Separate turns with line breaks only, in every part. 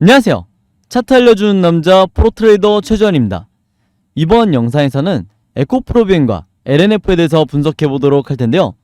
안녕하세요. 차트 알려주는 남자 프로트레이더 최주환입니다. 이번 영상에서는 에코프로비엠과 LNF에 대해서 분석해보도록 할 텐데요.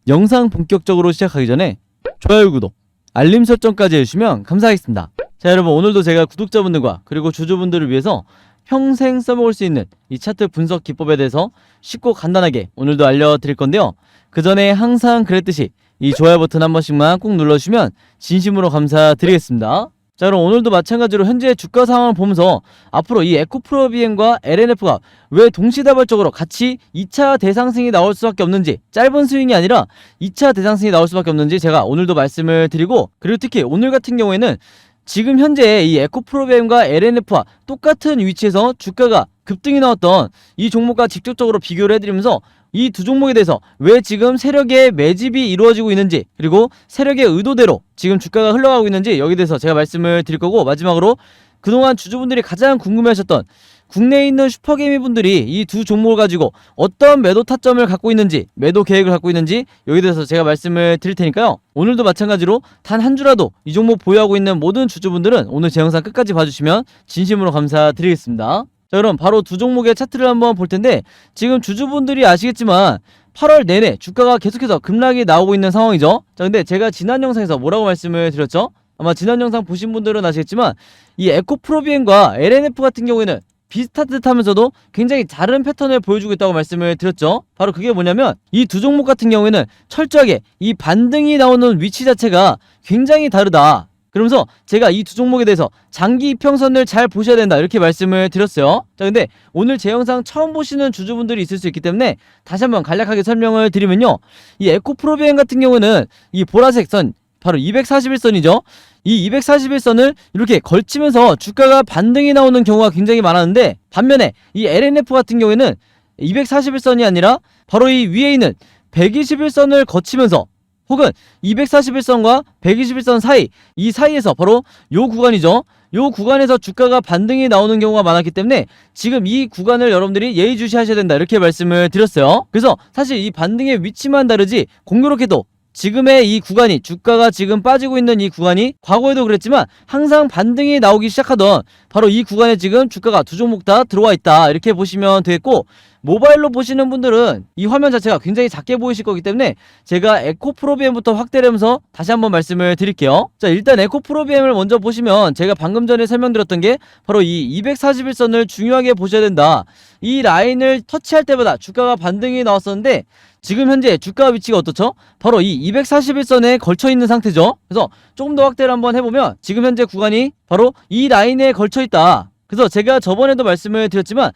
영상 본격적으로 시작하기 전에 좋아요, 구독, 알림 설정까지 해주시면 감사하겠습니다. 자, 여러분, 오늘도 제가 구독자분들과 그리고 주주분들을 위해서 평생 써먹을 수 있는 이 차트 분석 기법에 대해서 쉽고 간단하게 오늘도 알려드릴 건데요. 그 전에 항상 그랬듯이 이 좋아요 버튼 한 번씩만 꼭 눌러주시면 진심으로 감사드리겠습니다. 자, 그럼 오늘도 마찬가지로 현재 주가 상황을 보면서 앞으로 이 에코프로비엠과 LNF가 왜 동시다발적으로 같이 2차 대상승이 나올 수밖에 없는지, 짧은 스윙이 아니라 2차 대상승이 나올 수밖에 없는지 제가 오늘도 말씀을 드리고, 그리고 특히 오늘 같은 경우에는 지금 현재 이 에코프로비엠과 LNF와 똑같은 위치에서 주가가 급등이 나왔던 이 종목과 직접적으로 비교를 해드리면서 이 두 종목에 대해서 왜 지금 세력의 매집이 이루어지고 있는지, 그리고 세력의 의도대로 지금 주가가 흘러가고 있는지 여기에 대해서 제가 말씀을 드릴 거고, 마지막으로 그동안 주주분들이 가장 궁금해하셨던 국내에 있는 슈퍼개미 분들이 이 두 종목을 가지고 어떤 매도 타점을 갖고 있는지, 매도 계획을 갖고 있는지 여기에 대해서 제가 말씀을 드릴 테니까요. 오늘도 마찬가지로 단 한 주라도 이 종목 보유하고 있는 모든 주주분들은 오늘 제 영상 끝까지 봐주시면 진심으로 감사드리겠습니다. 자, 그럼 바로 두 종목의 차트를 한번 볼 텐데, 지금 주주분들이 아시겠지만 8월 내내 주가가 계속해서 급락이 나오고 있는 상황이죠. 자, 근데 제가 지난 영상에서 뭐라고 말씀을 드렸죠? 아마 지난 영상 보신 분들은 아시겠지만 이 에코프로비엠과 LNF 같은 경우에는 비슷한 듯 하면서도 굉장히 다른 패턴을 보여주고 있다고 말씀을 드렸죠. 바로 그게 뭐냐면 이 두 종목 같은 경우에는 철저하게 이 반등이 나오는 위치 자체가 굉장히 다르다. 그러면서 제가 이 두 종목에 대해서 장기 이평선을 잘 보셔야 된다 이렇게 말씀을 드렸어요. 자, 근데 오늘 제 영상 처음 보시는 주주분들이 있을 수 있기 때문에 다시 한번 간략하게 설명을 드리면요, 이 에코프로비엠 같은 경우는 이 보라색 선, 바로 241선이죠 이 241선을 이렇게 걸치면서 주가가 반등이 나오는 경우가 굉장히 많았는데, 반면에 이 LNF 같은 경우에는 241선이 아니라 바로 이 위에 있는 121선을 거치면서, 혹은 241선과 121선 사이, 이 사이에서 바로 요 구간이죠. 요 구간에서 주가가 반등이 나오는 경우가 많았기 때문에 지금 이 구간을 여러분들이 예의주시하셔야 된다 이렇게 말씀을 드렸어요. 그래서 사실 이 반등의 위치만 다르지 공교롭게도 지금의 이 구간이, 주가가 지금 빠지고 있는 이 구간이 과거에도 그랬지만 항상 반등이 나오기 시작하던 바로 이 구간에 지금 주가가 두 종목 다 들어와 있다 이렇게 보시면 되겠고, 모바일로 보시는 분들은 이 화면 자체가 굉장히 작게 보이실 거기 때문에 제가 에코프로비엠부터 확대를 하면서 다시 한번 말씀을 드릴게요. 자, 일단 에코프로비엠을 먼저 보시면 제가 방금 전에 설명드렸던 게 바로 이 241선을 중요하게 보셔야 된다. 이 라인을 터치할 때마다 주가가 반등이 나왔었는데 지금 현재 주가 위치가 어떻죠? 바로 이 241선에 걸쳐있는 상태죠. 그래서 조금 더 확대를 한번 해보면 지금 현재 구간이 바로 이 라인에 걸쳐있다. 그래서 제가 저번에도 말씀을 드렸지만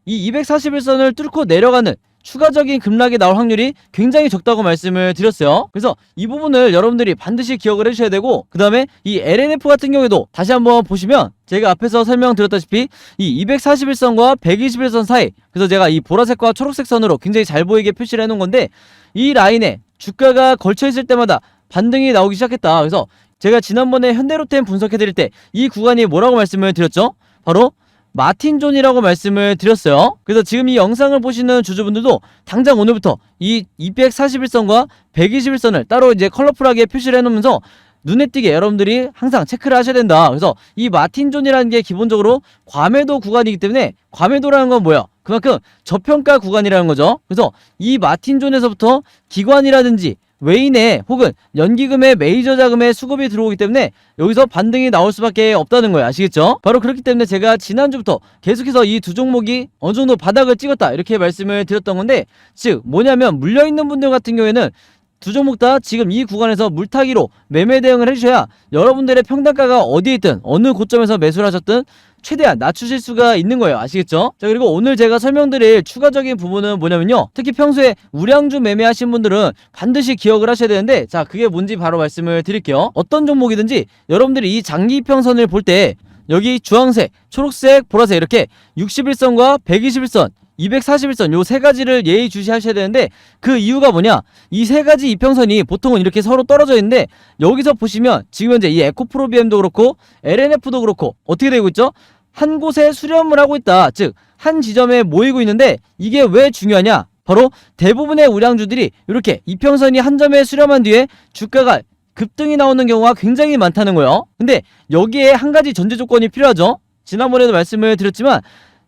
이 241선을 뚫고 내려가는 추가적인 급락이 나올 확률이 굉장히 적다고 말씀을 드렸어요. 그래서 이 부분을 여러분들이 반드시 기억을 해주셔야 되고, 그 다음에 이 LNF 같은 경우에도 다시 한번 보시면 제가 앞에서 설명드렸다시피 이 241선과 121선 사이, 그래서 제가 이 보라색과 초록색 선으로 굉장히 잘 보이게 표시를 해놓은 건데, 이 라인에 주가가 걸쳐있을 때마다 반등이 나오기 시작했다. 그래서 제가 지난번에 현대로템 분석해드릴 때 이 구간이 뭐라고 말씀을 드렸죠? 바로 마틴존이라고 말씀을 드렸어요. 그래서 지금 이 영상을 보시는 주주분들도 당장 오늘부터 이 241선과 121선을 따로 이제 컬러풀하게 표시를 해놓으면서 눈에 띄게 여러분들이 항상 체크를 하셔야 된다. 그래서 이 마틴존이라는 게 기본적으로 과매도 구간이기 때문에, 과매도라는 건 뭐야? 그만큼 저평가 구간이라는 거죠. 그래서 이 마틴존에서부터 기관이라든지 외인의 혹은 연기금의 메이저 자금의 수급이 들어오기 때문에 여기서 반등이 나올 수밖에 없다는 거예요. 아시겠죠? 바로 그렇기 때문에 제가 지난주부터 계속해서 이 두 종목이 어느 정도 바닥을 찍었다 이렇게 말씀을 드렸던 건데, 즉 뭐냐면 물려있는 분들 같은 경우에는 두 종목 다 지금 이 구간에서 물타기로 매매 대응을 해주셔야 여러분들의 평단가가 어디에 있든 어느 고점에서 매수를 하셨든 최대한 낮추실 수가 있는 거예요. 아시겠죠? 자, 그리고 오늘 제가 설명드릴 추가적인 부분은 뭐냐면요, 특히 평소에 우량주 매매하신 분들은 반드시 기억을 하셔야 되는데, 자, 그게 뭔지 바로 말씀을 드릴게요. 어떤 종목이든지 여러분들이 이 장기 이평선을 볼 때 여기 주황색, 초록색, 보라색 이렇게 61선과 121선, 241선 요 세 가지를 예의주시하셔야 되는데, 그 이유가 뭐냐, 이 세 가지 이평선이 보통은 이렇게 서로 떨어져 있는데 여기서 보시면 지금 현재 이 에코프로비엠도 그렇고 LNF도 그렇고 어떻게 되고 있죠? 한 곳에 수렴을 하고 있다. 즉 한 지점에 모이고 있는데, 이게 왜 중요하냐, 바로 대부분의 우량주들이 이렇게 이평선이 한 점에 수렴한 뒤에 주가가 급등이 나오는 경우가 굉장히 많다는 거예요. 근데 여기에 한 가지 전제 조건이 필요하죠. 지난번에도 말씀을 드렸지만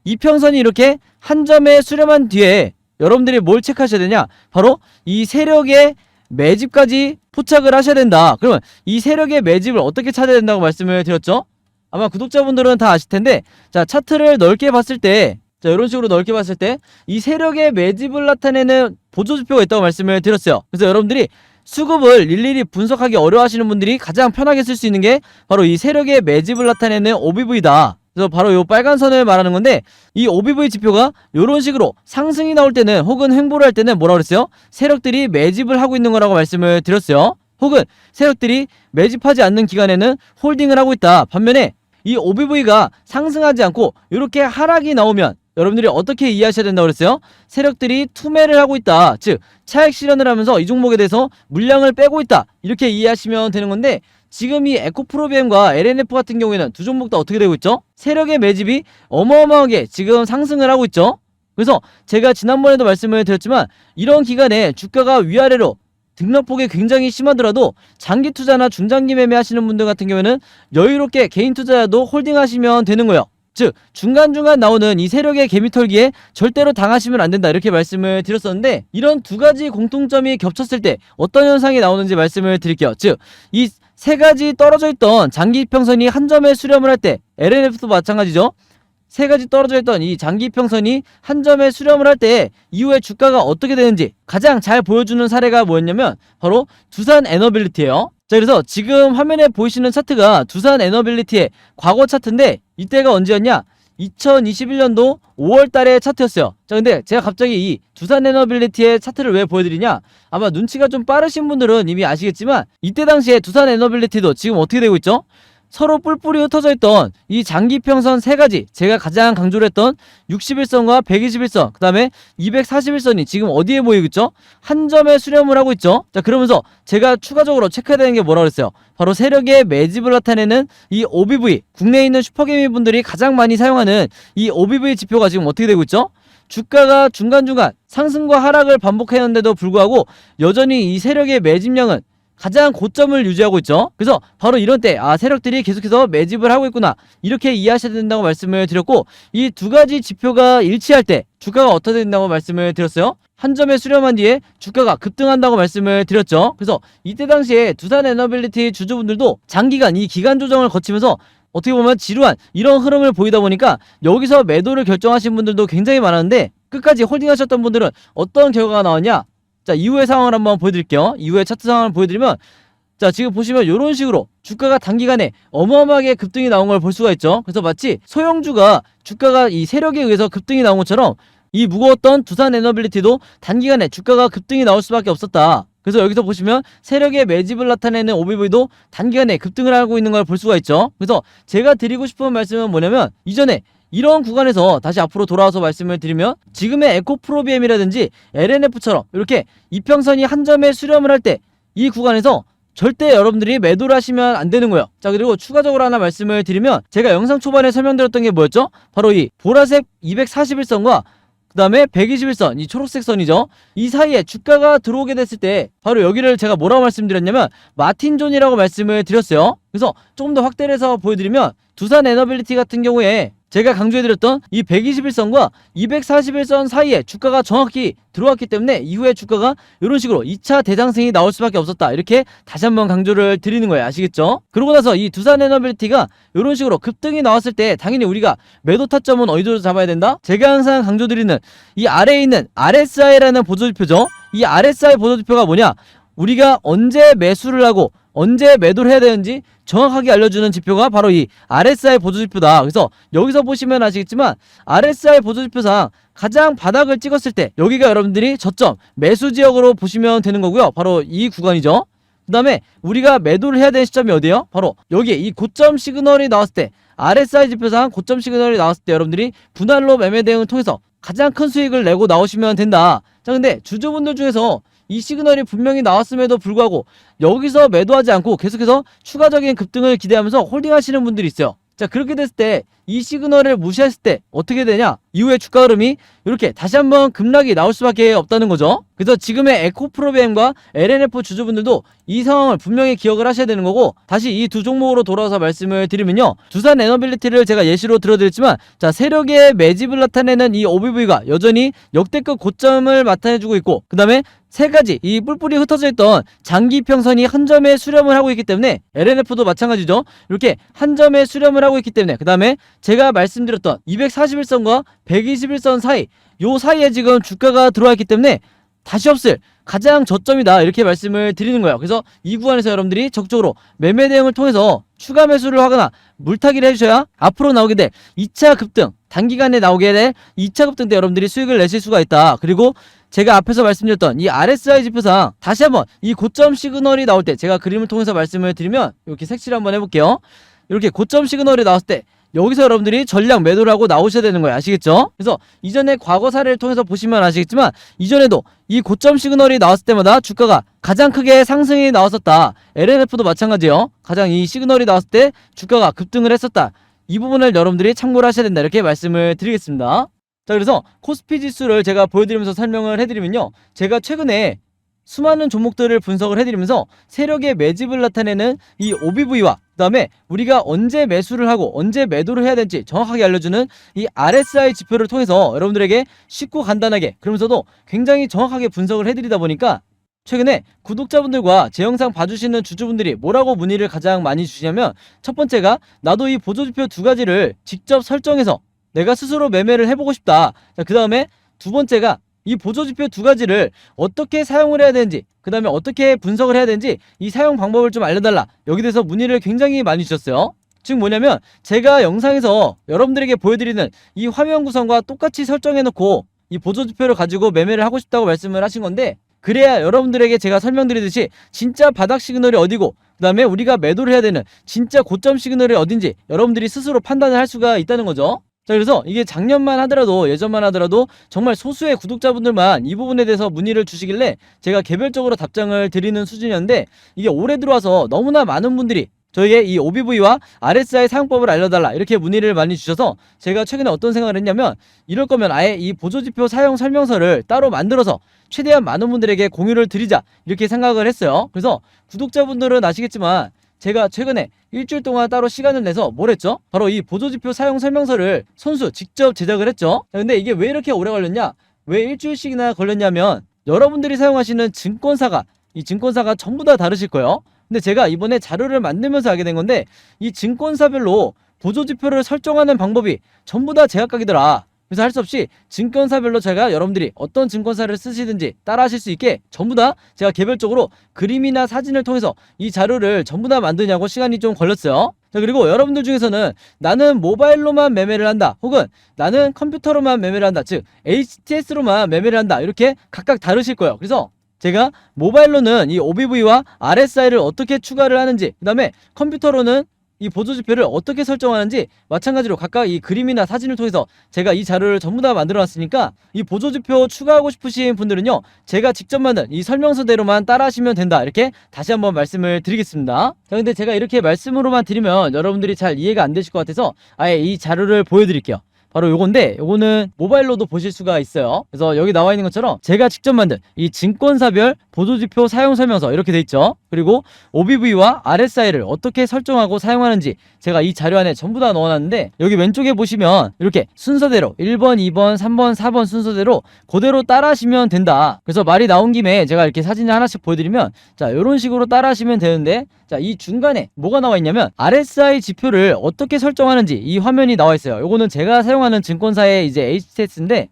이평선이 이렇게 한 점에 수렴한 뒤에 여러분들이 뭘 체크하셔야 되냐, 바로 이 세력의 매집까지 포착을 하셔야 된다. 그러면 이 세력의 매집을 어떻게 찾아야 된다고 말씀을 드렸죠? 아마 구독자분들은 다 아실 텐데, 자, 차트를 넓게 봤을 때, 자, 이런 식으로 넓게 봤을 때 이 세력의 매집을 나타내는 보조지표가 있다고 말씀을 드렸어요. 그래서 여러분들이 수급을 일일이 분석하기 어려워하시는 분들이 가장 편하게 쓸 수 있는 게 바로 이 세력의 매집을 나타내는 OBV다. 그래서 바로 요 빨간 선을 말하는 건데, 이 OBV 지표가 요런 식으로 상승이 나올 때는, 혹은 횡보를 할 때는 뭐라고 그랬어요? 세력들이 매집을 하고 있는 거라고 말씀을 드렸어요. 혹은 세력들이 매집하지 않는 기간에는 홀딩을 하고 있다. 반면에 이 OBV가 상승하지 않고 이렇게 하락이 나오면 여러분들이 어떻게 이해하셔야 된다고 그랬어요? 세력들이 투매를 하고 있다. 즉 차익 실현을 하면서 이 종목에 대해서 물량을 빼고 있다. 이렇게 이해하시면 되는 건데, 지금 이 에코프로비엠과 LNF 같은 경우에는 두 종목 다 어떻게 되고 있죠? 세력의 매집이 어마어마하게 지금 상승을 하고 있죠. 그래서 제가 지난번에도 말씀을 드렸지만, 이런 기간에 주가가 위아래로 등락폭이 굉장히 심하더라도 장기 투자나 중장기 매매 하시는 분들 같은 경우에는 여유롭게 개인 투자도 홀딩하시면 되는 거예요. 즉 중간중간 나오는 이 세력의 개미털기에 절대로 당하시면 안 된다, 이렇게 말씀을 드렸었는데, 이런 두 가지 공통점이 겹쳤을 때 어떤 현상이 나오는지 말씀을 드릴게요. 즉 이 세 가지 떨어져 있던 장기 이평선이 한 점에 수렴을 할 때, LNF도 마찬가지죠. 세 가지 떨어져 있던 이 장기 이평선이 한 점에 수렴을 할 때 이후에 주가가 어떻게 되는지 가장 잘 보여주는 사례가 뭐였냐면 바로 두산 에너빌리티예요. 자, 그래서 지금 화면에 보이시는 차트가 두산 에너빌리티의 과거 차트인데, 이때가 언제였냐? 2021년도 5월달의 차트였어요. 자, 근데 제가 갑자기 이 두산 에너빌리티의 차트를 왜 보여드리냐? 아마 눈치가 좀 빠르신 분들은 이미 아시겠지만, 이때 당시에 두산 에너빌리티도 지금 어떻게 되고 있죠? 서로 뿔뿔이 흩어져 있던 이 장기평선 세 가지, 제가 가장 강조를 했던 61선과 121선, 그 다음에 241선이 지금 어디에 모이고 있죠? 한 점에 수렴을 하고 있죠. 자, 그러면서 제가 추가적으로 체크해야 되는 게 뭐라고 그랬어요? 바로 세력의 매집을 나타내는 이 OBV, 국내에 있는 슈퍼개미 분들이 가장 많이 사용하는 이 OBV 지표가 지금 어떻게 되고 있죠? 주가가 중간중간 상승과 하락을 반복했는데도 불구하고 여전히 이 세력의 매집량은 가장 고점을 유지하고 있죠. 그래서 바로 이런 때 세력들이 계속해서 매집을 하고 있구나, 이렇게 이해하셔야 된다고 말씀을 드렸고, 이 두 가지 지표가 일치할 때 주가가 어떻게 된다고 말씀을 드렸어요? 한 점에 수렴한 뒤에 주가가 급등한다고 말씀을 드렸죠. 그래서 이때 당시에 두산 에너빌리티 주주분들도 장기간 이 기간 조정을 거치면서 어떻게 보면 지루한 이런 흐름을 보이다 보니까 여기서 매도를 결정하신 분들도 굉장히 많았는데, 끝까지 홀딩하셨던 분들은 어떤 결과가 나왔냐? 자, 이후의 상황을 한번 보여드릴게요. 이후의 차트 상황을 보여드리면, 자, 지금 보시면 이런 식으로 주가가 단기간에 어마어마하게 급등이 나온 걸 볼 수가 있죠. 그래서 마치 소형주가 주가가 이 세력에 의해서 급등이 나온 것처럼 이 무거웠던 두산 에너빌리티도 단기간에 주가가 급등이 나올 수밖에 없었다. 그래서 여기서 보시면 세력의 매집을 나타내는 OBV도 단기간에 급등을 하고 있는 걸 볼 수가 있죠. 그래서 제가 드리고 싶은 말씀은 뭐냐면, 이전에 이런 구간에서 다시 앞으로 돌아와서 말씀을 드리면, 지금의 에코프로비엠이라든지 LNF처럼 이렇게 이평선이 한 점에 수렴을 할 때 이 구간에서 절대 여러분들이 매도를 하시면 안 되는 거예요. 자, 그리고 추가적으로 하나 말씀을 드리면, 제가 영상 초반에 설명드렸던 게 뭐였죠? 바로 이 보라색 241선과 그 다음에 121선, 이 초록색 선이죠. 이 사이에 주가가 들어오게 됐을 때 바로 여기를 제가 뭐라고 말씀드렸냐면 마틴존이라고 말씀을 드렸어요. 그래서 조금 더 확대를 해서 보여드리면, 두산 에너빌리티 같은 경우에 제가 강조해드렸던 이 121선과 241선 사이에 주가가 정확히 들어왔기 때문에 이후에 주가가 이런 식으로 2차 대상승이 나올 수밖에 없었다, 이렇게 다시 한번 강조를 드리는 거예요. 아시겠죠? 그러고 나서 이 두산 에너빌리티가 이런 식으로 급등이 나왔을 때 당연히 우리가 매도 타점은 어디서 잡아야 된다? 제가 항상 강조드리는 이 아래에 있는 RSI라는 보조지표죠. 이 RSI 보조지표가 뭐냐? 우리가 언제 매수를 하고 언제 매도를 해야 되는지 정확하게 알려주는 지표가 바로 이 RSI 보조지표다. 그래서 여기서 보시면 아시겠지만 RSI 보조지표상 가장 바닥을 찍었을 때 여기가 여러분들이 저점 매수 지역으로 보시면 되는 거고요. 바로 이 구간이죠. 그 다음에 우리가 매도를 해야 되는 시점이 어디예요? 바로 여기에 이 고점 시그널이 나왔을 때, RSI 지표상 고점 시그널이 나왔을 때 여러분들이 분할로 매매 대응을 통해서 가장 큰 수익을 내고 나오시면 된다. 자, 근데 주주분들 중에서 이 시그널이 분명히 나왔음에도 불구하고 여기서 매도하지 않고 계속해서 추가적인 급등을 기대하면서 홀딩하시는 분들이 있어요. 자, 그렇게 됐을 때 이 시그널을 무시했을 때 어떻게 되냐? 이후에 주가 흐름이 이렇게 다시 한번 급락이 나올 수밖에 없다는 거죠. 그래서 지금의 에코프로비엠과 LNF 주주분들도 이 상황을 분명히 기억을 하셔야 되는 거고, 다시 이 두 종목으로 돌아와서 말씀을 드리면요, 두산 에너빌리티를 제가 예시로 들어드렸지만, 자, 세력의 매집을 나타내는 이 OBV가 여전히 역대급 고점을 나타내주고 있고, 그 다음에 세 가지 이 뿔뿔이 흩어져 있던 장기 평선이 한 점에 수렴을 하고 있기 때문에, LNF도 마찬가지죠. 이렇게 한 점에 수렴을 하고 있기 때문에, 그 다음에 제가 말씀드렸던 241선과 121선 사이, 요 사이에 지금 주가가 들어와 있기 때문에 다시 없을 가장 저점이다, 이렇게 말씀을 드리는 거예요. 그래서 이 구간에서 여러분들이 적극적으로 매매 대응을 통해서 추가 매수를 하거나 물타기를 해주셔야 앞으로 나오게 될 2차 급등, 단기간에 나오게 될 2차 급등 때 여러분들이 수익을 내실 수가 있다. 그리고 제가 앞에서 말씀드렸던 이 RSI 지표상 다시 한번 이 고점 시그널이 나올 때, 제가 그림을 통해서 말씀을 드리면 이렇게 색칠을 한번 해볼게요. 이렇게 고점 시그널이 나왔을 때 여기서 여러분들이 전량 매도를 하고 나오셔야 되는 거예요. 아시겠죠? 그래서 이전에 과거 사례를 통해서 보시면 아시겠지만, 이전에도 이 고점 시그널이 나왔을 때마다 주가가 가장 크게 상승이 나왔었다. LNF도 마찬가지예요. 가장 이 시그널이 나왔을 때 주가가 급등을 했었다. 이 부분을 여러분들이 참고를 하셔야 된다, 이렇게 말씀을 드리겠습니다. 자, 그래서 코스피 지수를 제가 보여드리면서 설명을 해드리면요, 제가 최근에 수많은 종목들을 분석을 해드리면서 세력의 매집을 나타내는 이 OBV와 그 다음에 우리가 언제 매수를 하고 언제 매도를 해야 될지 정확하게 알려주는 이 RSI 지표를 통해서 여러분들에게 쉽고 간단하게, 그러면서도 굉장히 정확하게 분석을 해드리다 보니까 최근에 구독자분들과 제 영상 봐주시는 주주분들이 뭐라고 문의를 가장 많이 주시냐면, 첫 번째가 나도 이 보조지표 두 가지를 직접 설정해서 내가 스스로 매매를 해보고 싶다. 그 다음에 두 번째가 이 보조지표 두 가지를 어떻게 사용을 해야 되는지, 그 다음에 어떻게 분석을 해야 되는지 이 사용 방법을 좀 알려달라. 여기 대해서 문의를 굉장히 많이 주셨어요. 즉 뭐냐면, 제가 영상에서 여러분들에게 보여드리는 이 화면 구성과 똑같이 설정해놓고 이 보조지표를 가지고 매매를 하고 싶다고 말씀을 하신 건데, 그래야 여러분들에게 제가 설명드리듯이 진짜 바닥 시그널이 어디고, 그 다음에 우리가 매도를 해야 되는 진짜 고점 시그널이 어딘지 여러분들이 스스로 판단을 할 수가 있다는 거죠. 자, 그래서 이게 작년만 하더라도, 예전만 하더라도 정말 소수의 구독자분들만 이 부분에 대해서 문의를 주시길래 제가 개별적으로 답장을 드리는 수준이었는데, 이게 올해 들어와서 너무나 많은 분들이 저에게 이 OBV와 RSI 사용법을 알려달라, 이렇게 문의를 많이 주셔서 제가 최근에 어떤 생각을 했냐면, 이럴 거면 아예 이 보조지표 사용 설명서를 따로 만들어서 최대한 많은 분들에게 공유를 드리자, 이렇게 생각을 했어요. 그래서 구독자분들은 아시겠지만 제가 최근에 일주일 동안 따로 시간을 내서 뭘 했죠? 바로 이 보조지표 사용 설명서를 손수 직접 제작을 했죠. 근데 이게 왜 이렇게 오래 걸렸냐? 왜 일주일씩이나 걸렸냐면, 여러분들이 사용하시는 이 증권사가 전부 다 다르실 거예요. 근데 제가 이번에 자료를 만들면서 알게 된 건데, 이 증권사별로 보조지표를 설정하는 방법이 전부 다 제각각이더라. 그래서 할 수 없이 증권사별로 제가 여러분들이 어떤 증권사를 쓰시든지 따라 하실 수 있게 전부 다 제가 개별적으로 그림이나 사진을 통해서 이 자료를 전부 다 만드냐고 시간이 좀 걸렸어요. 자, 그리고 여러분들 중에서는 나는 모바일로만 매매를 한다, 혹은 나는 컴퓨터로만 매매를 한다, 즉 HTS로만 매매를 한다, 이렇게 각각 다르실 거예요. 그래서 제가 모바일로는 이 OBV와 RSI를 어떻게 추가를 하는지, 그 다음에 컴퓨터로는 이 보조지표를 어떻게 설정하는지 마찬가지로 각각 이 그림이나 사진을 통해서 제가 이 자료를 전부 다 만들어 놨으니까, 이 보조지표 추가하고 싶으신 분들은요, 제가 직접 만든 이 설명서대로만 따라 하시면 된다, 이렇게 다시 한번 말씀을 드리겠습니다. 자, 근데 제가 이렇게 말씀으로만 드리면 여러분들이 잘 이해가 안 되실 것 같아서 아예 이 자료를 보여드릴게요. 바로 요건데, 요거는 모바일로도 보실 수가 있어요. 그래서 여기 나와 있는 것처럼 제가 직접 만든 이 증권사별 보조지표 사용 설명서, 이렇게 돼 있죠. 그리고 OBV와 RSI를 어떻게 설정하고 사용하는지 제가 이 자료 안에 전부 다 넣어놨는데, 여기 왼쪽에 보시면 이렇게 순서대로 1번, 2번, 3번, 4번 순서대로 그대로 따라 하시면 된다. 그래서 말이 나온 김에 제가 이렇게 사진을 하나씩 보여드리면, 자, 이런 식으로 따라 하시면 되는데, 자, 이 중간에 뭐가 나와 있냐면 RSI 지표를 어떻게 설정하는지 이 화면이 나와 있어요. 요거는 제가 사용하는 증권사의 이제 HTS인데,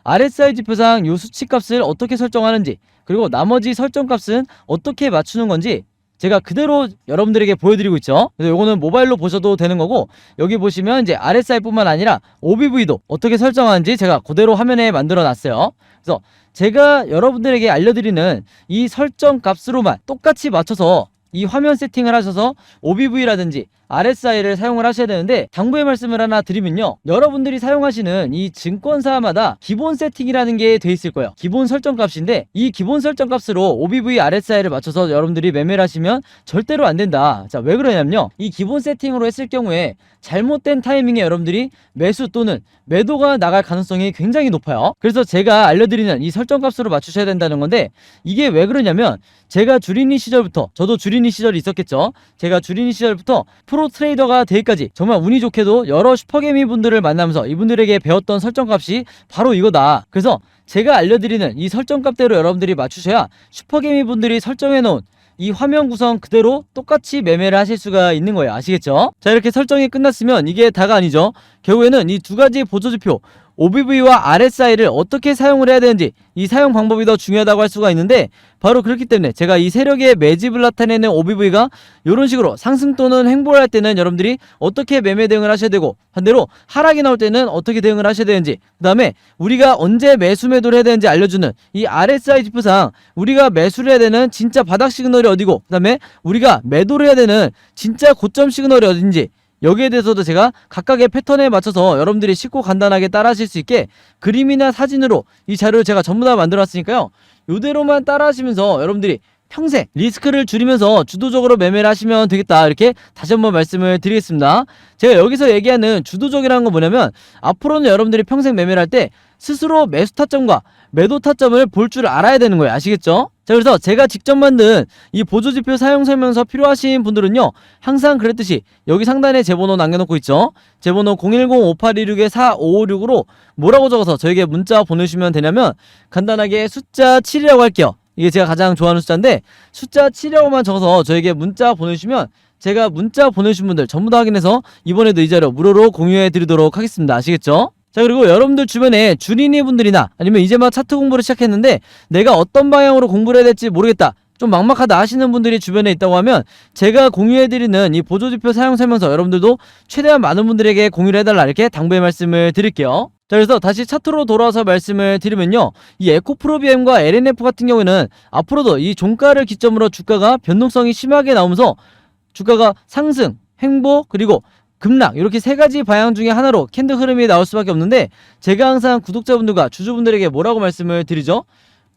RSI 지표상 요 수치값을 어떻게 설정하는지, 그리고 나머지 설정값은 어떻게 맞추는 건지 제가 그대로 여러분들에게 보여드리고 있죠. 그래서 요거는 모바일로 보셔도 되는 거고, 여기 보시면 이제 RSI 뿐만 아니라 OBV도 어떻게 설정하는지 제가 그대로 화면에 만들어 놨어요. 그래서 제가 여러분들에게 알려드리는 이 설정 값으로만 똑같이 맞춰서 이 화면 세팅을 하셔서 OBV라든지 RSI를 사용을 하셔야 되는데, 당부의 말씀을 하나 드리면요, 여러분들이 사용하시는 이 증권사마다 기본 세팅이라는 게 돼 있을 거예요. 기본 설정 값인데, 이 기본 설정 값으로 OBV, RSI를 맞춰서 여러분들이 매매를 하시면 절대로 안 된다. 자, 왜 그러냐면요, 이 기본 세팅으로 했을 경우에 잘못된 타이밍에 여러분들이 매수 또는 매도가 나갈 가능성이 굉장히 높아요. 그래서 제가 알려드리는 이 설정 값으로 맞추셔야 된다는 건데, 이게 왜 그러냐면, 제가 주린이 시절부터, 저도 주린이 시절이 있었겠죠. 제가 주린이 시절부터 프로 트레이더가 되기까지 정말 운이 좋게도 여러 슈퍼개미 분들을 만나면서 이분들에게 배웠던 설정 값이 바로 이거다. 그래서 제가 알려드리는 이 설정 값대로 여러분들이 맞추셔야 슈퍼개미 분들이 설정해 놓은 이 화면 구성 그대로 똑같이 매매를 하실 수가 있는 거예요. 아시겠죠? 자, 이렇게 설정이 끝났으면 이게 다가 아니죠. 결국에는 이 두 가지 보조지표 OBV와 RSI를 어떻게 사용을 해야 되는지, 이 사용 방법이 더 중요하다고 할 수가 있는데, 바로 그렇기 때문에 제가 이 세력의 매집을 나타내는 OBV가 이런 식으로 상승 또는 횡보를 할 때는 여러분들이 어떻게 매매 대응을 하셔야 되고, 반대로 하락이 나올 때는 어떻게 대응을 하셔야 되는지, 그 다음에 우리가 언제 매수 매도를 해야 되는지 알려주는 이 RSI 지표상 우리가 매수를 해야 되는 진짜 바닥 시그널이 어디고, 그 다음에 우리가 매도를 해야 되는 진짜 고점 시그널이 어딘지, 여기에 대해서도 제가 각각의 패턴에 맞춰서 여러분들이 쉽고 간단하게 따라하실 수 있게 그림이나 사진으로 이 자료를 제가 전부 다 만들어놨으니까요, 이대로만 따라하시면서 여러분들이 평생 리스크를 줄이면서 주도적으로 매매를 하시면 되겠다, 이렇게 다시 한번 말씀을 드리겠습니다. 제가 여기서 얘기하는 주도적이라는 건 뭐냐면, 앞으로는 여러분들이 평생 매매를 할 때 스스로 매수 타점과 매도 타점을 볼 줄 알아야 되는 거예요. 아시겠죠? 자, 그래서 제가 직접 만든 이 보조지표 사용 설명서 필요하신 분들은요, 항상 그랬듯이 여기 상단에 제 번호 남겨놓고 있죠. 제 번호 010-5826-4556으로 뭐라고 적어서 저에게 문자 보내주시면 되냐면, 간단하게 숫자 7이라고 할게요. 이게 제가 가장 좋아하는 숫자인데, 숫자 7이라고만 적어서 저에게 문자 보내주시면 제가 문자 보내주신 분들 전부 다 확인해서 이번에도 이 자료 무료로 공유해 드리도록 하겠습니다. 아시겠죠? 자, 그리고 여러분들 주변에 주린이 분들이나 아니면 이제 막 차트 공부를 시작했는데 내가 어떤 방향으로 공부를 해야 될지 모르겠다, 좀 막막하다 하시는 분들이 주변에 있다고 하면, 제가 공유해드리는 이 보조지표 사용 설명서 여러분들도 최대한 많은 분들에게 공유를 해달라, 이렇게 당부의 말씀을 드릴게요. 자, 그래서 다시 차트로 돌아와서 말씀을 드리면요, 이 에코프로비엠과 LNF 같은 경우에는 앞으로도 이 종가를 기점으로 주가가 변동성이 심하게 나오면서 주가가 상승, 횡보, 그리고 급락, 이렇게 세 가지 방향 중에 하나로 캔들 흐름이 나올 수밖에 없는데, 제가 항상 구독자분들과 주주분들에게 뭐라고 말씀을 드리죠?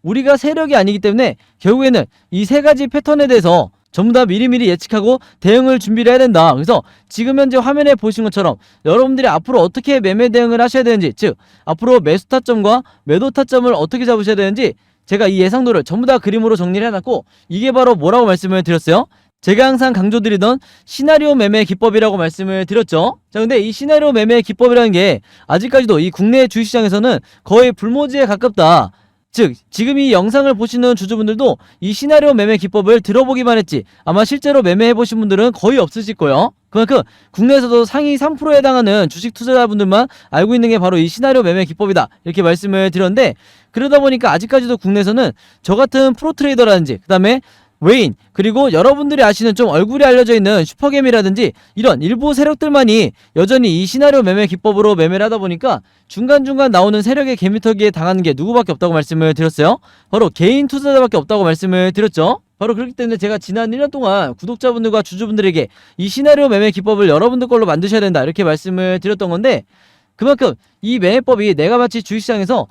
우리가 세력이 아니기 때문에 결국에는 이 세 가지 패턴에 대해서 전부 다 미리미리 예측하고 대응을 준비를 해야 된다. 그래서 지금 현재 화면에 보신 것처럼 여러분들이 앞으로 어떻게 매매 대응을 하셔야 되는지, 즉 앞으로 매수 타점과 매도 타점을 어떻게 잡으셔야 되는지 제가 이 예상도를 전부 다 그림으로 정리를 해놨고, 이게 바로 뭐라고 말씀을 드렸어요? 제가 항상 강조드리던 시나리오 매매 기법이라고 말씀을 드렸죠. 자, 근데 이 시나리오 매매 기법이라는 게 아직까지도 이 국내 주식시장에서는 거의 불모지에 가깝다. 즉 지금 이 영상을 보시는 주주분들도 이 시나리오 매매 기법을 들어보기만 했지 아마 실제로 매매해보신 분들은 거의 없으실 거예요. 그만큼 국내에서도 상위 3%에 해당하는 주식 투자자분들만 알고 있는 게 바로 이 시나리오 매매 기법이다, 이렇게 말씀을 드렸는데, 그러다 보니까 아직까지도 국내에서는 저 같은 프로 트레이더라든지, 그 다음에 외인, 그리고 여러분들이 아시는 좀 얼굴이 알려져 있는 슈퍼개미라든지 이런 일부 세력들만이 여전히 이 시나리오 매매 기법으로 매매를 하다 보니까 중간중간 나오는 세력의 개미터기에 당하는 게 누구밖에 없다고 말씀을 드렸어요. 바로 개인 투자자밖에 없다고 말씀을 드렸죠. 바로 그렇기 때문에 제가 지난 1년 동안 구독자분들과 주주분들에게 이 시나리오 매매 기법을 여러분들 걸로 만드셔야 된다, 이렇게 말씀을 드렸던 건데, 그만큼 이 매매법이 내가 마치 주식시장에서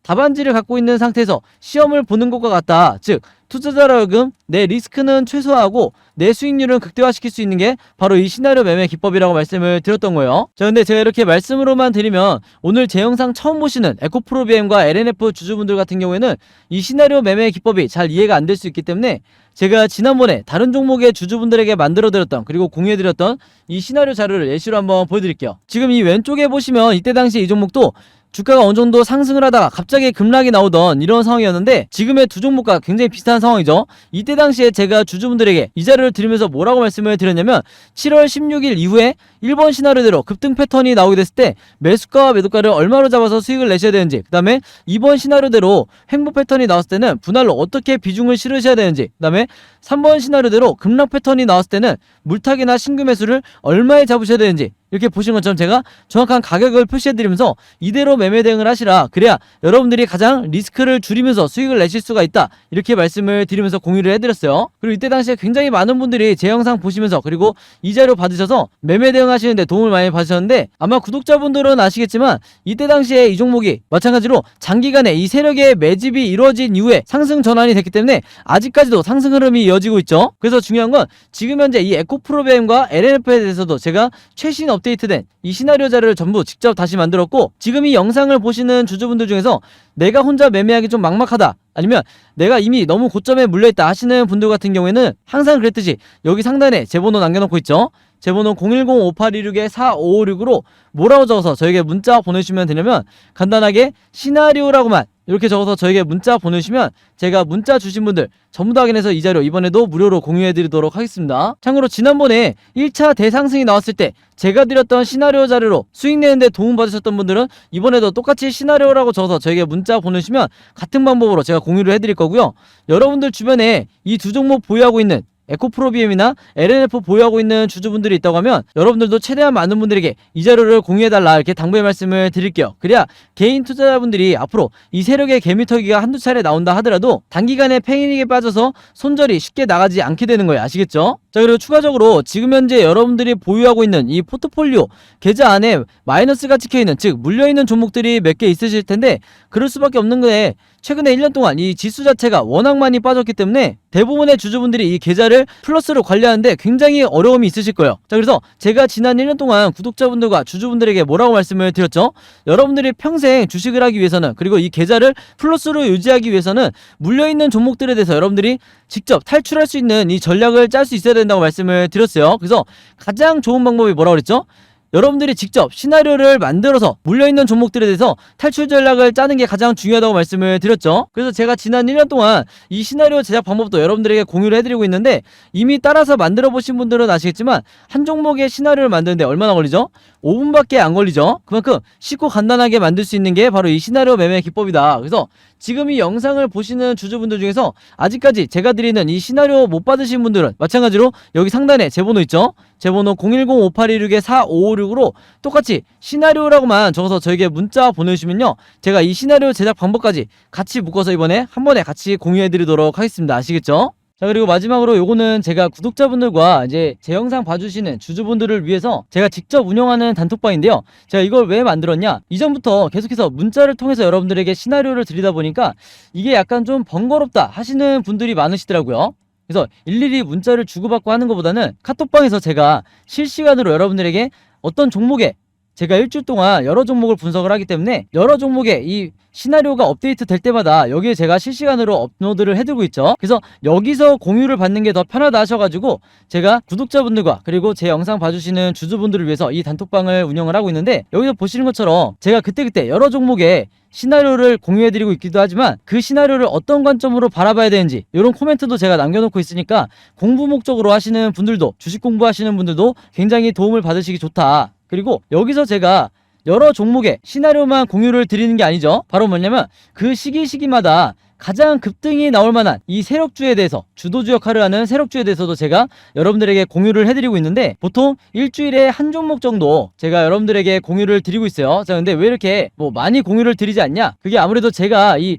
답안지를 갖고 있는 상태에서 시험을 보는 것과 같다. 즉 투자자로 하여금 내 리스크는 최소화하고 내 수익률은 극대화시킬 수 있는 게 바로 이 시나리오 매매 기법이라고 말씀을 드렸던 거예요. 자, 근데 제가 이렇게 말씀으로만 드리면 오늘 제 영상 처음 보시는 에코프로비엠과 LNF 주주분들 같은 경우에는 이 시나리오 매매 기법이 잘 이해가 안 될 수 있기 때문에, 제가 지난번에 다른 종목의 주주분들에게 만들어드렸던, 그리고 공유해드렸던 이 시나리오 자료를 예시로 한번 보여드릴게요. 지금 이 왼쪽에 보시면 이때 당시 이 종목도 주가가 어느 정도 상승을 하다가 갑자기 급락이 나오던 이런 상황이었는데, 지금의 두 종목과 굉장히 비슷한 상황이죠. 이때 당시에 제가 주주분들에게 이 자료를 드리면서 뭐라고 말씀을 드렸냐면, 7월 16일 이후에 1번 시나리오대로 급등 패턴이 나오게 됐을 때 매수가와 매도가를 얼마로 잡아서 수익을 내셔야 되는지, 그 다음에 2번 시나리오대로 횡보 패턴이 나왔을 때는 분할로 어떻게 비중을 실으셔야 되는지, 그 다음에 3번 시나리오대로 급락 패턴이 나왔을 때는 물타기나 신규 매수를 얼마에 잡으셔야 되는지, 이렇게 보신 것처럼 제가 정확한 가격을 표시해드리면서 이대로 매매 대응을 하시라. 그래야 여러분들이 가장 리스크를 줄이면서 수익을 내실 수가 있다. 이렇게 말씀을 드리면서 공유를 해드렸어요. 그리고 이때 당시에 굉장히 많은 분들이 제 영상 보시면서 그리고 이 자료 받으셔서 매매 대응하시는데 도움을 많이 받으셨는데, 아마 구독자분들은 아시겠지만 이때 당시에 이 종목이 마찬가지로 장기간에 이 세력의 매집이 이루어진 이후에 상승 전환이 됐기 때문에 아직까지도 상승 흐름이 이어지고 있죠. 그래서 중요한 건 지금 현재 이 에코프로비엠과 LNF에 대해서도 제가 최신 업데이트된 이 시나리오 자료를 전부 직접 다시 만들었고, 지금 이 영상을 보시는 주주분들 중에서 내가 혼자 매매하기 좀 막막하다, 아니면 내가 이미 너무 고점에 물려있다 하시는 분들 같은 경우에는 항상 그랬듯이 여기 상단에 제 번호 남겨놓고 있죠. 제 번호 010-5826-4556으로 뭐라고 적어서 저에게 문자 보내주시면 되냐면, 간단하게 시나리오라고만 이렇게 적어서 저에게 문자 보내주시면 제가 문자 주신 분들 전부 다 확인해서 이 자료 이번에도 무료로 공유해드리도록 하겠습니다. 참고로 지난번에 1차 대상승이 나왔을 때 제가 드렸던 시나리오 자료로 수익 내는데 도움 받으셨던 분들은 이번에도 똑같이 시나리오라고 적어서 저에게 문자 보내주시면 같은 방법으로 제가 공유를 해드릴 거고요. 여러분들 주변에 이 두 종목 보유하고 있는 에코프로비엠이나 LNF 보유하고 있는 주주분들이 있다고 하면 여러분들도 최대한 많은 분들에게 이 자료를 공유해달라, 이렇게 당부의 말씀을 드릴게요. 그래야 개인 투자자분들이 앞으로 이 세력의 개미터기가 한두 차례 나온다 하더라도 단기간에 패닉에 빠져서 손절이 쉽게 나가지 않게 되는 거예요. 아시겠죠? 자, 그리고 추가적으로 지금 현재 여러분들이 보유하고 있는 이 포트폴리오 계좌 안에 마이너스가 찍혀있는, 즉 물려있는 종목들이 몇 개 있으실 텐데, 그럴 수밖에 없는 거에 최근에 1년 동안 이 지수 자체가 워낙 많이 빠졌기 때문에 대부분의 주주분들이 이 계좌를 플러스로 관리하는데 굉장히 어려움이 있으실 거예요. 자, 그래서 제가 지난 1년 동안 구독자분들과 주주분들에게 뭐라고 말씀을 드렸죠? 여러분들이 평생 주식을 하기 위해서는, 그리고 이 계좌를 플러스로 유지하기 위해서는 물려있는 종목들에 대해서 여러분들이 직접 탈출할 수 있는 이 전략을 짤 수 있어야 된다고 말씀을 드렸어요. 그래서 가장 좋은 방법이 뭐라고 그랬죠? 여러분들이 직접 시나리오를 만들어서 물려있는 종목들에 대해서 탈출 전략을 짜는 게 가장 중요하다고 말씀을 드렸죠. 그래서 제가 지난 1년 동안 이 시나리오 제작 방법도 여러분들에게 공유를 해드리고 있는데, 이미 따라서 만들어 보신 분들은 아시겠지만 한 종목의 시나리오를 만드는데 얼마나 걸리죠? 5분밖에 안 걸리죠. 그만큼 쉽고 간단하게 만들 수 있는 게 바로 이 시나리오 매매 기법이다. 그래서 지금 이 영상을 보시는 주주분들 중에서 아직까지 제가 드리는 이 시나리오 못 받으신 분들은 마찬가지로 여기 상단에 제 번호 있죠? 제 번호 010-5826-4556으로 똑같이 시나리오라고만 적어서 저에게 문자 보내주시면요, 제가 이 시나리오 제작 방법까지 같이 묶어서 이번에 한 번에 같이 공유해드리도록 하겠습니다. 아시겠죠? 자, 그리고 마지막으로 요거는 제가 구독자분들과 이제 제 영상 봐주시는 주주분들을 위해서 제가 직접 운영하는 단톡방인데요. 제가 이걸 왜 만들었냐? 이전부터 계속해서 문자를 통해서 여러분들에게 시나리오를 드리다 보니까 이게 약간 좀 번거롭다 하시는 분들이 많으시더라고요. 그래서 일일이 문자를 주고받고 하는 것보다는 카톡방에서 제가 실시간으로 여러분들에게 어떤 종목에 제가 일주일 동안 여러 종목을 분석을 하기 때문에 여러 종목의 이 시나리오가 업데이트 될 때마다 여기에 제가 실시간으로 업로드를 해두고 있죠. 그래서 여기서 공유를 받는 게 더 편하다 하셔가지고 제가 구독자분들과 그리고 제 영상 봐주시는 주주분들을 위해서 이 단톡방을 운영을 하고 있는데, 여기서 보시는 것처럼 제가 그때그때 여러 종목의 시나리오를 공유해드리고 있기도 하지만 그 시나리오를 어떤 관점으로 바라봐야 되는지 이런 코멘트도 제가 남겨놓고 있으니까 공부 목적으로 하시는 분들도, 주식 공부하시는 분들도 굉장히 도움을 받으시기 좋다. 그리고 여기서 제가 여러 종목의 시나리오만 공유를 드리는 게 아니죠. 바로 뭐냐면 그 시기마다 가장 급등이 나올 만한 이 세력주에 대해서, 주도주 역할을 하는 세력주에 대해서도 제가 여러분들에게 공유를 해드리고 있는데, 보통 일주일에 한 종목 정도 제가 여러분들에게 공유를 드리고 있어요. 자, 근데 왜 이렇게 많이 공유를 드리지 않냐? 그게 아무래도 제가 이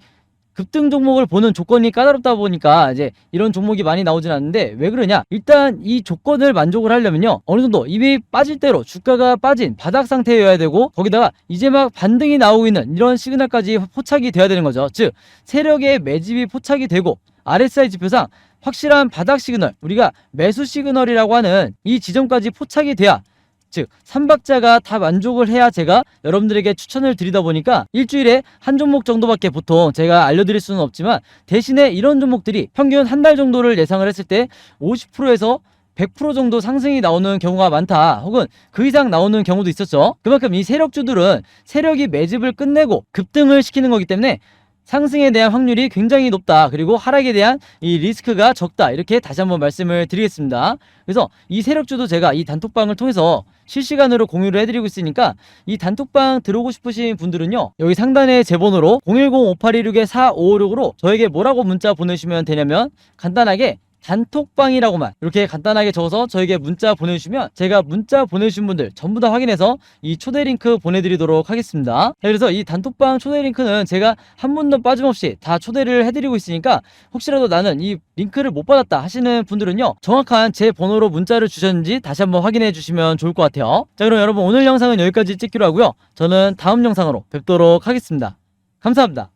급등 종목을 보는 조건이 까다롭다 보니까 이제 이런 종목이 많이 나오진 않는데, 왜 그러냐? 일단 이 조건을 만족을 하려면요, 어느 정도 이미 빠질 대로 주가가 빠진 바닥 상태여야 되고, 거기다가 이제 막 반등이 나오고 있는 이런 시그널까지 포착이 돼야 되는 거죠. 즉 세력의 매집이 포착이 되고 RSI 지표상 확실한 바닥 시그널, 우리가 매수 시그널이라고 하는 이 지점까지 포착이 돼야, 즉 3박자가 다 만족을 해야 제가 여러분들에게 추천을 드리다 보니까 일주일에 한 종목 정도밖에 보통 제가 알려드릴 수는 없지만, 대신에 이런 종목들이 평균 한 달 정도를 예상을 했을 때 50%에서 100% 정도 상승이 나오는 경우가 많다, 혹은 그 이상 나오는 경우도 있었죠. 그만큼 이 세력주들은 세력이 매집을 끝내고 급등을 시키는 거기 때문에 상승에 대한 확률이 굉장히 높다, 그리고 하락에 대한 이 리스크가 적다, 이렇게 다시 한번 말씀을 드리겠습니다. 그래서 이 세력주도 제가 이 단톡방을 통해서 실시간으로 공유를 해드리고 있으니까 이 단톡방 들어오고 싶으신 분들은요, 여기 상단에 제 번호로 010-5826-4556으로 저에게 뭐라고 문자 보내주시면 되냐면, 간단하게 단톡방이라고만 이렇게 간단하게 적어서 저에게 문자 보내주시면 제가 문자 보내주신 분들 전부 다 확인해서 이 초대 링크 보내드리도록 하겠습니다. 자, 그래서 이 단톡방 초대 링크는 제가 한 분도 빠짐없이 다 초대를 해드리고 있으니까 혹시라도 나는 이 링크를 못 받았다 하시는 분들은요, 정확한 제 번호로 문자를 주셨는지 다시 한번 확인해 주시면 좋을 것 같아요. 자, 그럼 여러분 오늘 영상은 여기까지 찍기로 하고요. 저는 다음 영상으로 뵙도록 하겠습니다. 감사합니다.